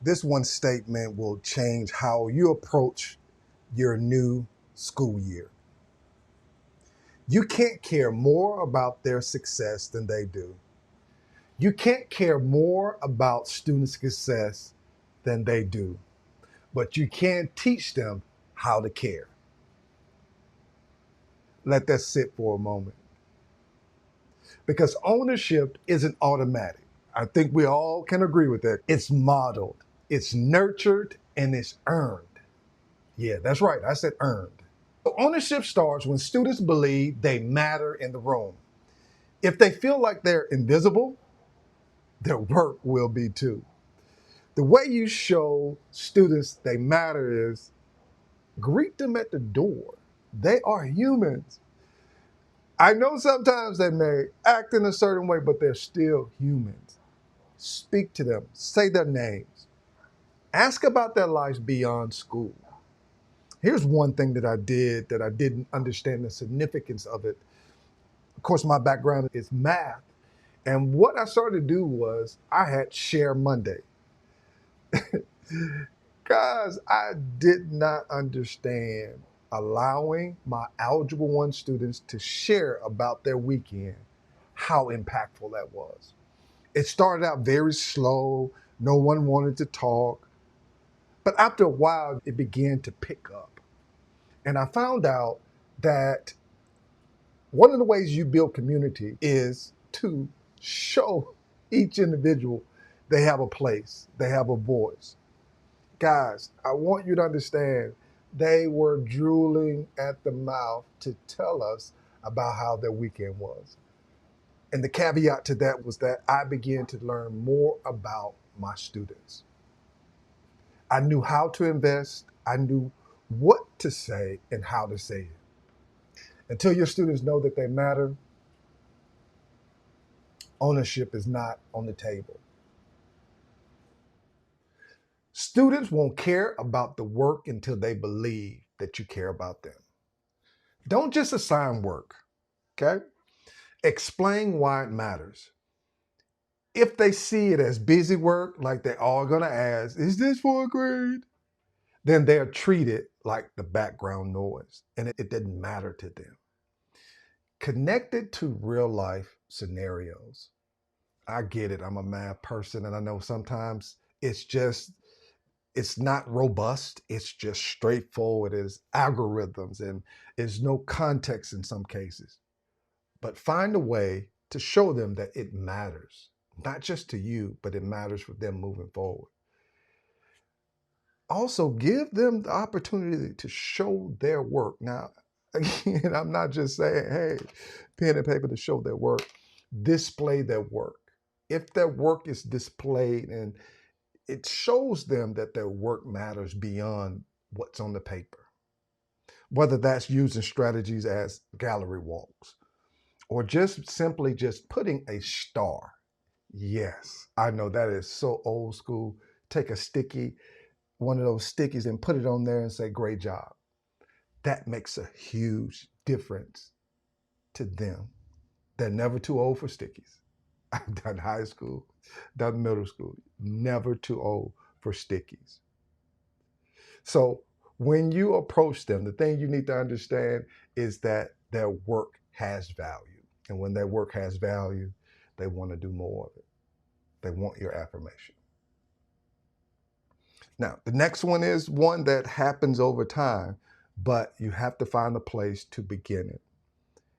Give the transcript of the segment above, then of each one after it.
This one statement will change how you approach your new school year. You can't care more about their success than they do. You can't care more about student success than they do, but you can teach them how to care. Let that sit for a moment. Because ownership isn't automatic. I think we all can agree with that. It's modeled, it's nurtured, and it's earned. Yeah, that's right. I said earned. So ownership starts when students believe they matter in the room. If they feel like they're invisible, their work will be too. The way you show students they matter is greet them at the door. They are humans. I know sometimes they may act in a certain way, but they're still humans. Speak to them, say their names, ask about their lives beyond school. Here's one thing that I did that I didn't understand the significance of it. Of course, my background is math. And what I started to do was I had Share Monday. Guys, I did not understand allowing my Algebra 1 students to share about their weekend, how impactful that was. It started out very slow. No one wanted to talk. But after a while, it began to pick up. And I found out that one of the ways you build community is to show each individual they have a place, they have a voice. Guys, I want you to understand they were drooling at the mouth to tell us about how their weekend was. And the caveat to that was that I began to learn more about my students. I knew how to invest, I knew what to say and how to say it. Until your students know that they matter, ownership is not on the table. Students won't care about the work until they believe that you care about them. Don't just assign work, okay? Explain why it matters. If they see it as busy work, like they're all gonna ask, is this for a grade? Then they're treated like the background noise and it didn't matter to them. Connect it to real life scenarios. I get it. I'm a math person and I know sometimes it's not robust. It's just straightforward. It's algorithms and there's no context in some cases. But find a way to show them that it matters, not just to you, but it matters for them moving forward. Also, give them the opportunity to show their work. Now, again, I'm not just saying, hey, pen and paper to show their work, display their work. If their work is displayed and it shows them that their work matters beyond what's on the paper, whether that's using strategies as gallery walks or just simply just putting a star. Yes, I know that is so old school. Take a sticky, one of those stickies and put it on there and say, great job. That makes a huge difference to them. They're never too old for stickies. I've done high school, done middle school, never too old for stickies. So when you approach them, the thing you need to understand is that their work has value. And when their work has value, they want to do more of it. They want your affirmation. Now, the next one is one that happens over time, but you have to find a place to begin it.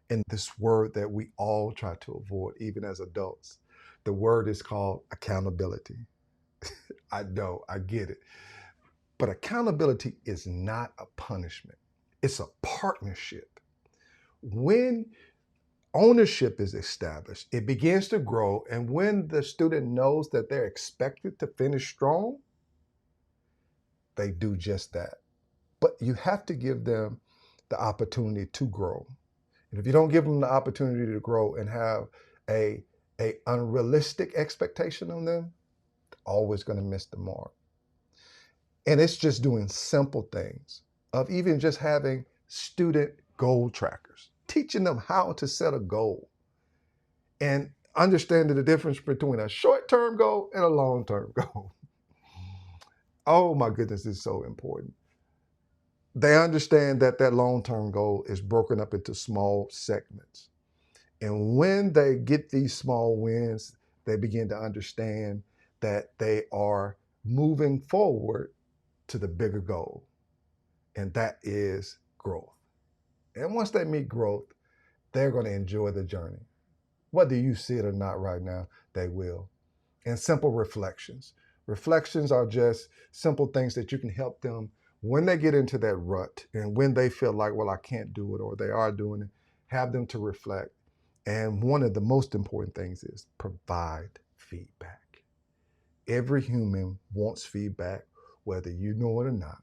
And this word that we all try to avoid, even as adults, the word is called accountability. I know, I get it. But accountability is not a punishment, it's a partnership. When ownership is established, it begins to grow. And when the student knows that they're expected to finish strong, they do just that. But you have to give them the opportunity to grow. And if you don't give them the opportunity to grow and have a, a unrealistic expectation on them, they're always going to miss the mark. And it's just doing simple things of even just having student goal trackers, teaching them how to set a goal and understanding the difference between a short-term goal and a long-term goal. Oh my goodness, it's so important. They understand that that long-term goal is broken up into small segments. And when they get these small wins, they begin to understand that they are moving forward to the bigger goal, and that is growth. And once they meet growth, they're going to enjoy the journey. Whether you see it or not right now, they will. And simple reflections. Reflections are just simple things that you can help them when they get into that rut and when they feel like, well, I can't do it, or they are doing it, have them to reflect. And one of the most important things is provide feedback. Every human wants feedback, whether you know it or not.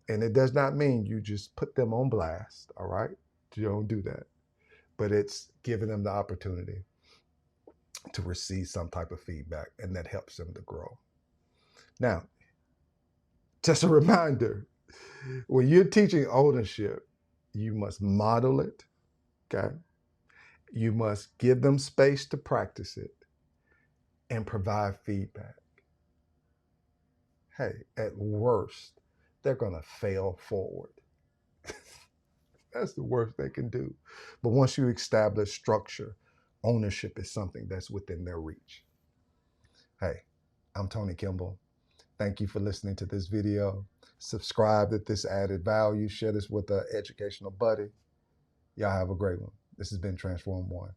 And it does not mean you just put them on blast, all right? You don't do that. But it's giving them the opportunity to receive some type of feedback, and that helps them to grow. Now, just a reminder, when you're teaching ownership, you must model it, okay? You must give them space to practice it and provide feedback. Hey, at worst, they're going to fail forward. That's the worst they can do. But once you establish structure, ownership is something that's within their reach. Hey, I'm Tony Kimble. Thank you for listening to this video. Subscribe if this added value. Share this with an educational buddy. Y'all have a great one. This has been Transform One.